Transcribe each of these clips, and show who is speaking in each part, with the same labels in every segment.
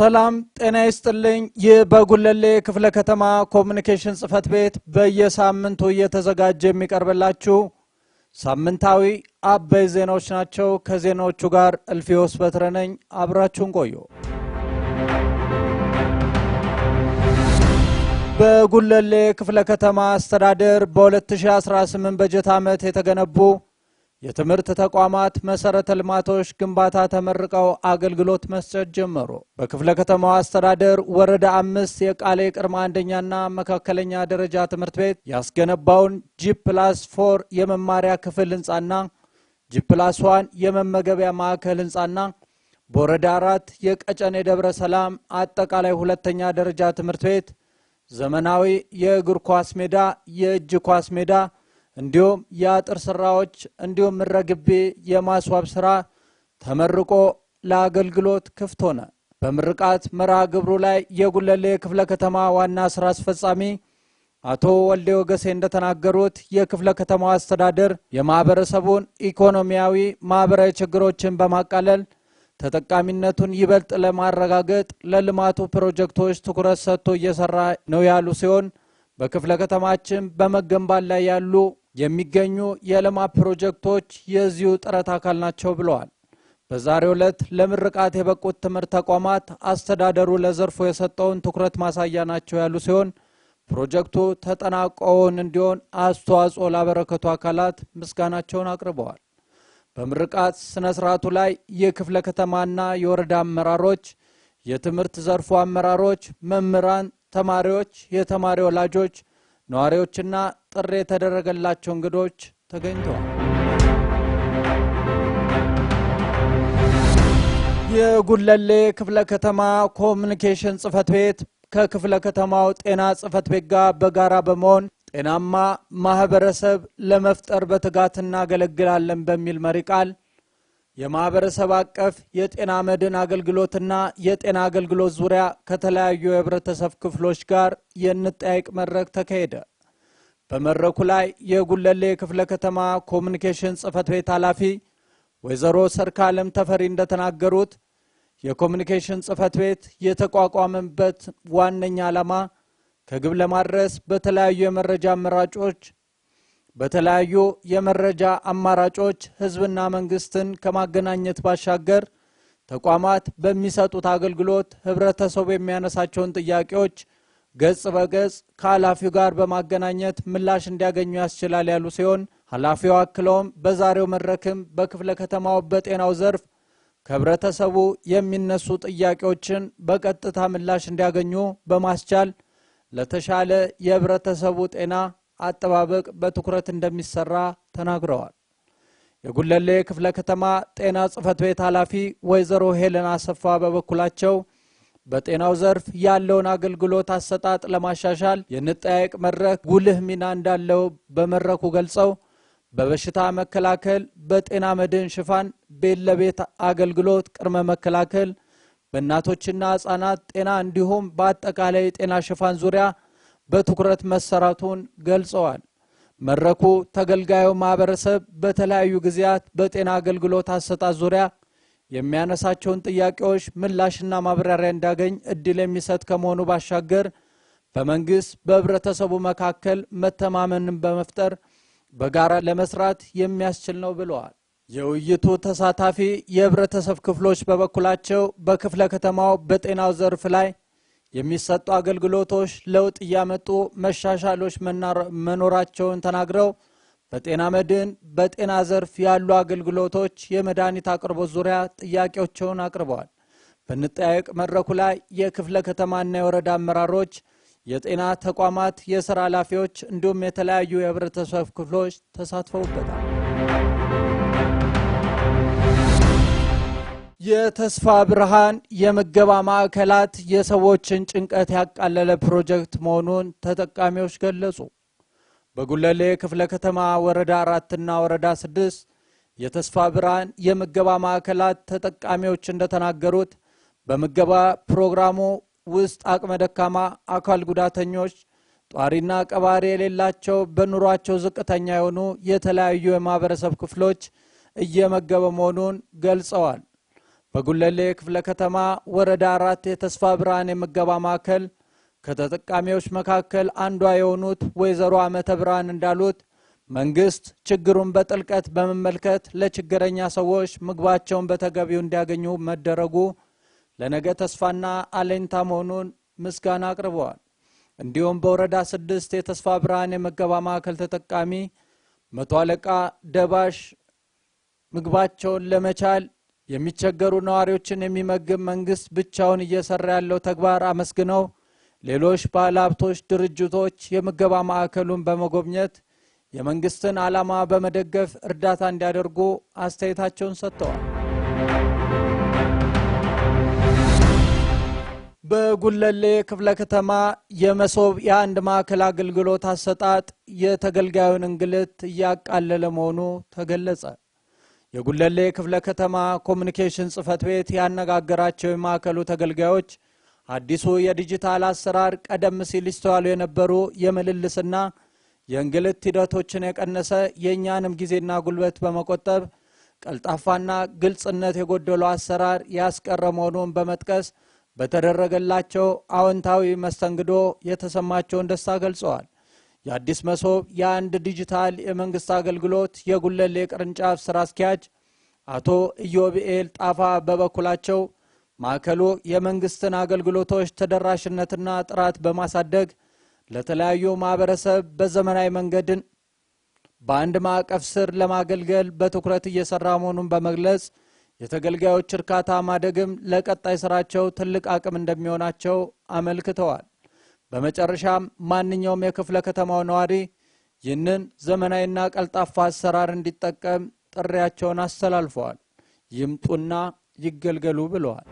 Speaker 1: ሰላም ጤና ይስጥልኝ የበጉለሌ ክፍለ ከተማ ኮሙኒኬሽን ጽፈት ቤት በየሳምንቱ እየተዘጋጀ የሚቀርብላችሁ ሳምንታዊ አበይ ዜናዎች ናቸው። ከዜናዎቹ ጋር እልፊዮስ በትረነኝ አብራችሁን ቆዩ። በጉለሌ ክፍለ ከተማ አስተዳደር በ2018 በጀት ዓመት የተገነቡ የትምህርት ተቋማት መሰረተ ልማቶች ግንባታ ተመርቀው አገልግሎት መስጠት ጀመሩ። በክፍለ ከተማው አስተዳደር ወረዳ 5 የቃሌ ቅድመ አንደኛና መካከለኛ ደረጃ ትምህርት ቤት ያስገነባውን G+4 የመማሪያ ክፍል ህንጻና G+1 የመመገቢያ ማዕከል ህንጻና በወረዳ 4 የቀጨኔ ደብረ ሰላም አጠቃላይ ሁለተኛ ደረጃ ትምህርት ቤት ዘመናዊ የእግር ኳስ ሜዳ፣ የእጅ ኳስ ሜዳ እንዲሁም የአጥር ስራዎች እንዲሁም ምረግቤ የማስዋብ ስራ ተመርቆ ለአገልግሎት ክፍት ሆነ። በምርቃት መርሃ ግብሩ ላይ የጉለሌ ክፍለ ከተማ ዋና ስራ አስፈጻሚ አቶ ወልዴ ወገሴ እንደተናገሩት የክፍለ ከተማው አስተዳደር የማህበረሰቡን ኢኮኖሚያዊ ማህበራዊ ችግሮችን በማቃለል ተጠቃሚነቱን ይበልጥ ለማረጋገጥ ለልማቱ ፕሮጀክቶች ትኩረት ሰጥቶ እየሰራ ነው ያሉ ሲሆን በክፍለ ከተማችን በመገንባት ላይ ያሉ የሚገኙ የልማት ፕሮጀክቶች የዚሁ ጥረት አካል ናቸው ብለዋል። በዛሬው ዕለት ለምርቃት የበቁት ትምህርት ተቋማት አስተዳደሩ ለዘርፉ የሰጠውን ትኩረት ማሳያ ናቸው ያሉ ሲሆን ፕሮጀክቱ ተጠናቆውን እንዲሆን አስተዋጽኦ ላበረከቱ አካላት ምስጋናቸውን አቅርበዋል። በምርቃት ስነ ስርዓቱ ላይ የክፍለ ከተማና የወረዳ አመራሮች፣ የትምህርት ዘርፉ አመራሮች፣ መምህራን፣ ተማሪዎች፣ የተማሪ ወላጆች፣ ነዋሪዎችና ጥሪ የተደረገላቸው እንግዶች ተገኝተዋል። የጉለሌ ክፍለ ከተማ ኮሙኒኬሽን ጽፈት ቤት ከክፍለ ከተማው ጤና ጽፈት ቤት ጋር በጋራ በመሆን ጤናማ ማህበረሰብ ለመፍጠር በትጋት እናገለግላለን በሚል መሪ ቃል የማህበረሰብ አቀፍ የጤና መድን አገልግሎትና የጤና አገልግሎት ዙሪያ ከተለያዩ የህብረተሰብ ክፍሎች ጋር የንጠያይቅ መድረክ ተካሄደ። በመድረኩ ላይ የጉለሌ ክፍለ ከተማ ኮሙኒኬሽን ጽፈት ቤት ኃላፊ ወይዘሮ ሰርካለም ተፈሪ እንደተናገሩት የኮሙኒኬሽን ጽፈት ቤት የተቋቋመበት ዋነኛ ዓላማ ከግብ ለማድረስ በተለያዩ የመረጃ አማራጮች ህዝብና መንግስትን ከማገናኘት ባሻገር ተቋማት በሚሰጡት አገልግሎት ህብረተሰቡ የሚያነሳቸውን ጥያቄዎች ገጽ በገጽ ከኃላፊው ጋር በማገናኘት ምላሽ እንዲያገኙ ያስችላል ያሉ ሲሆን ኃላፊው አክለውም በዛሬው መድረክም በክፍለ ከተማው በጤናው ዘርፍ ከህብረተሰቡ የሚነሱ ጥያቄዎችን በቀጥታ ምላሽ እንዲያገኙ በማስቻል ለተሻለ የህብረተሰቡ ጤና አጠባበቅ በትኩረት እንደሚሰራ ተናግረዋል። የጉለሌ ክፍለ ከተማ ጤና ጽፈት ቤት ኃላፊ ወይዘሮ ሄለን አሰፋ በበኩላቸው በጤናው ዘርፍ ያለውን አገልግሎት አሰጣጥ ለማሻሻል የንጠያይቅ መድረክ ጉልህ ሚና እንዳለው በመድረኩ ገልጸው በበሽታ መከላከል፣ በጤና መድን ሽፋን፣ ቤት ለቤት አገልግሎት ቅድመ መከላከል፣ በእናቶችና ህፃናት ጤና እንዲሁም በአጠቃላይ ጤና ሽፋን ዙሪያ በትኩረት መሰራቱን ገልጸዋል። መድረኩ ተገልጋዩ ማህበረሰብ በተለያዩ ጊዜያት በጤና አገልግሎት አሰጣጥ ዙሪያ የሚያነሳቸውን ጥያቄዎች ምላሽና ማብራሪያ እንዲያገኝ እድል የሚሰጥ ከመሆኑ ባሻገር በመንግስት በህብረተሰቡ መካከል መተማመንን በመፍጠር በጋራ ለመስራት የሚያስችል ነው ብለዋል። የውይይቱ ተሳታፊ የህብረተሰብ ክፍሎች በበኩላቸው በክፍለ ከተማው በጤናው ዘርፍ ላይ የሚሰጡ አገልግሎቶች ለውጥ ያመጡ መሻሻሎች መኖራቸውን ተናግረው በጤና መድን በጤና ዘርፍ ያሉ አገልግሎቶች የመድኃኒት አቅርቦት ዙሪያ ጥያቄዎችን አቅርበዋል። በንጠያይቅ መድረኩ ላይ የክፍለ ከተማና የወረዳ አመራሮች፣ የጤና ተቋማት የሥራ ኃላፊዎች እንዲሁም የተለያዩ የህብረተሰብ ክፍሎች ተሳትፈውበታል። የተስፋ ብርሃን የምገባ ማዕከላት የሰዎችን ጭንቀት ያቃለለ ፕሮጀክት መሆኑን ተጠቃሚዎች ገለጹ። በጉለሌ ክፍለ ከተማ ወረዳ 4 እና ወረዳ 6 የተስፋ ብርሃን የምገባ ማዕከላት ተጠቃሚዎች እንደተናገሩት በምገባ ፕሮግራሙ ውስጥ አቅመ ደካማ፣ አካል ጉዳተኞች፣ ጧሪና ቀባሪ የሌላቸው በኑሯቸው ዝቅተኛ የሆኑ የተለያዩ የማህበረሰብ ክፍሎች እየመገበ መሆኑን ገልጸዋል። በጉለሌ ክፍለ ከተማ ወረዳ 4 የተስፋ ብርሃን የምገባ ማዕከል ከተጠቃሚዎች መካከል አንዷ የሆኑት ወይዘሮ አመተ ብርሃን እንዳሉት መንግስት ችግሩን በጥልቀት በመመልከት ለችግረኛ ሰዎች ምግባቸውን በተገቢው እንዲያገኙ መደረጉ ለነገ ተስፋና አለኝታ መሆኑን ምስጋና አቅርበዋል። እንዲሁም በወረዳ 6 የተስፋ ብርሃን የምገባ ማዕከል ተጠቃሚ መቶ አለቃ ደባሽ ምግባቸውን ለመቻል የሚቸገሩ ነዋሪዎችን የሚመግብ መንግስት ብቻውን እየሰራ ያለው ተግባር አመስግነው ሌሎች ባለሀብቶች ድርጅቶች የምገባ ማዕከሉን በመጎብኘት የመንግስትን ዓላማ በመደገፍ እርዳታ እንዲያደርጉ አስተያየታቸውን ሰጥተዋል። በጉለሌ ክፍለ ከተማ የመሶብ የአንድ ማዕከል አገልግሎት አሰጣጥ የተገልጋዩን እንግልት እያቃለለ መሆኑ ተገለጸ። የጉለሌ ክፍለ ከተማ ኮሙኒኬሽን ጽህፈት ቤት ያነጋገራቸው የማዕከሉ ተገልጋዮች አዲሱ የዲጂታል አሰራር ቀደም ሲል ይስተዋሉ የነበሩ የምልልስና የእንግልት ሂደቶችን የቀነሰ የኛንም ጊዜና ጉልበት በመቆጠብ ቀልጣፋና ግልጽነት የጎደለው አሰራር ያስቀረ መሆኑን በመጥቀስ በተደረገላቸው አዎንታዊ መስተንግዶ የተሰማቸውን ደስታ ገልጸዋል። የአዲስ መሶብ የአንድ ዲጂታል የመንግስት አገልግሎት የጉለሌ ቅርንጫፍ ስራ አስኪያጅ አቶ ኢዮብኤል ጣፋ በበኩላቸው ማዕከሉ የመንግስትን አገልግሎቶች ተደራሽነትና ጥራት በማሳደግ ለተለያዩ ማህበረሰብ በዘመናዊ መንገድን በአንድ ማዕቀፍ ስር ለማገልገል በትኩረት እየሰራ መሆኑን በመግለጽ የተገልጋዮች እርካታ ማደግም ለቀጣይ ስራቸው ትልቅ አቅም እንደሚሆናቸው አመልክተዋል። በመጨረሻም ማንኛውም የክፍለ ከተማው ነዋሪ ይህንን ዘመናዊና ቀልጣፋ አሰራር እንዲጠቀም ጥሪያቸውን አስተላልፈዋል። ይምጡና ይገልገሉ ብለዋል።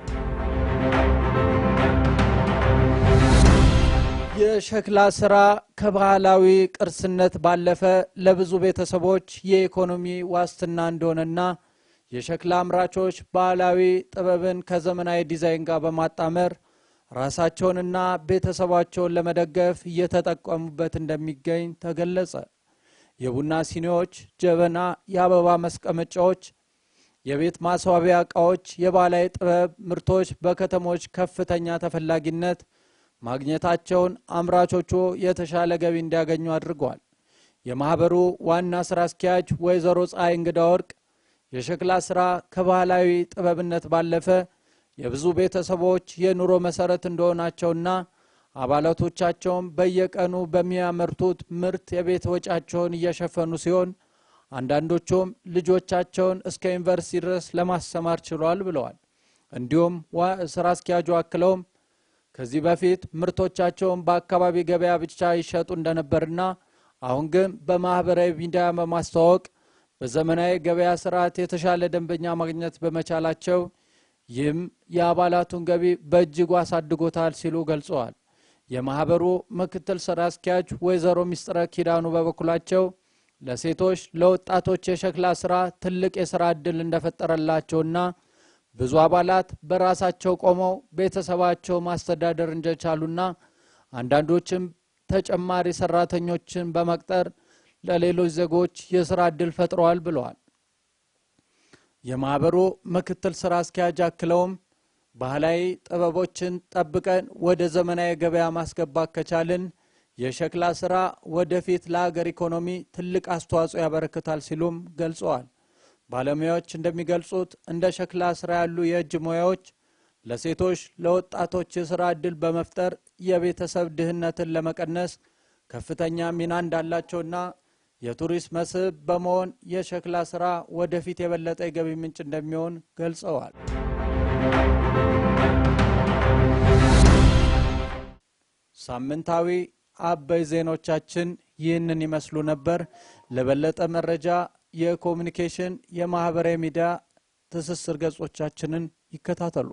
Speaker 1: የሸክላ ስራ ከባህላዊ ቅርስነት ባለፈ ለብዙ ቤተሰቦች የኢኮኖሚ ዋስትና እንደሆነና የሸክላ አምራቾች ባህላዊ ጥበብን ከዘመናዊ ዲዛይን ጋር በማጣመር ራሳቸውንና ቤተሰባቸውን ለመደገፍ እየተጠቀሙበት እንደሚገኝ ተገለጸ። የቡና ሲኒዎች፣ ጀበና፣ የአበባ ማስቀመጫዎች፣ የቤት ማስዋቢያ ዕቃዎች፣ የባህላዊ ጥበብ ምርቶች በከተሞች ከፍተኛ ተፈላጊነት ማግኘታቸውን አምራቾቹ የተሻለ ገቢ እንዲያገኙ አድርጓል። የማህበሩ ዋና ስራ አስኪያጅ ወይዘሮ ፀሐይ እንግዳ ወርቅ የሸክላ ስራ ከባህላዊ ጥበብነት ባለፈ የብዙ ቤተሰቦች የኑሮ መሰረት እንደሆናቸውና አባላቶቻቸውም በየቀኑ በሚያመርቱት ምርት የቤት ወጫቸውን እየሸፈኑ ሲሆን አንዳንዶቹም ልጆቻቸውን እስከ ዩኒቨርሲቲ ድረስ ለማስተማር ችሏል ብለዋል። እንዲሁም ስራ አስኪያጁ አክለውም ከዚህ በፊት ምርቶቻቸውን በአካባቢ ገበያ ብቻ ይሸጡ እንደነበርና አሁን ግን በማህበራዊ ሚዲያ በማስተዋወቅ በዘመናዊ ገበያ ስርዓት የተሻለ ደንበኛ ማግኘት በመቻላቸው ይህም የአባላቱን ገቢ በእጅጉ አሳድጎታል ሲሉ ገልጸዋል። የማህበሩ ምክትል ስራ አስኪያጅ ወይዘሮ ሚስጥረ ኪዳኑ በበኩላቸው ለሴቶች ለወጣቶች የሸክላ ስራ ትልቅ የሥራ ዕድል እንደፈጠረላቸውና ብዙ አባላት በራሳቸው ቆመው ቤተሰባቸው ማስተዳደር እንደቻሉና አንዳንዶችም ተጨማሪ ሰራተኞችን በመቅጠር ለሌሎች ዜጎች የሥራ ዕድል ፈጥረዋል ብለዋል። የማህበሩ ምክትል ስራ አስኪያጅ አክለውም ባህላዊ ጥበቦችን ጠብቀን ወደ ዘመናዊ ገበያ ማስገባት ከቻልን የሸክላ ስራ ወደፊት ለሀገር ኢኮኖሚ ትልቅ አስተዋጽኦ ያበረክታል ሲሉም ገልጸዋል። ባለሙያዎች እንደሚገልጹት እንደ ሸክላ ስራ ያሉ የእጅ ሙያዎች ለሴቶች ለወጣቶች የሥራ ዕድል በመፍጠር የቤተሰብ ድህነትን ለመቀነስ ከፍተኛ ሚና እንዳላቸውና የቱሪስት መስህብ በመሆን የሸክላ ስራ ወደፊት የበለጠ የገቢ ምንጭ እንደሚሆን ገልጸዋል። ሳምንታዊ አበይ ዜናዎቻችን ይህንን ይመስሉ ነበር። ለበለጠ መረጃ የኮሙኒኬሽን የማህበራዊ ሚዲያ ትስስር ገጾቻችንን ይከታተሉ።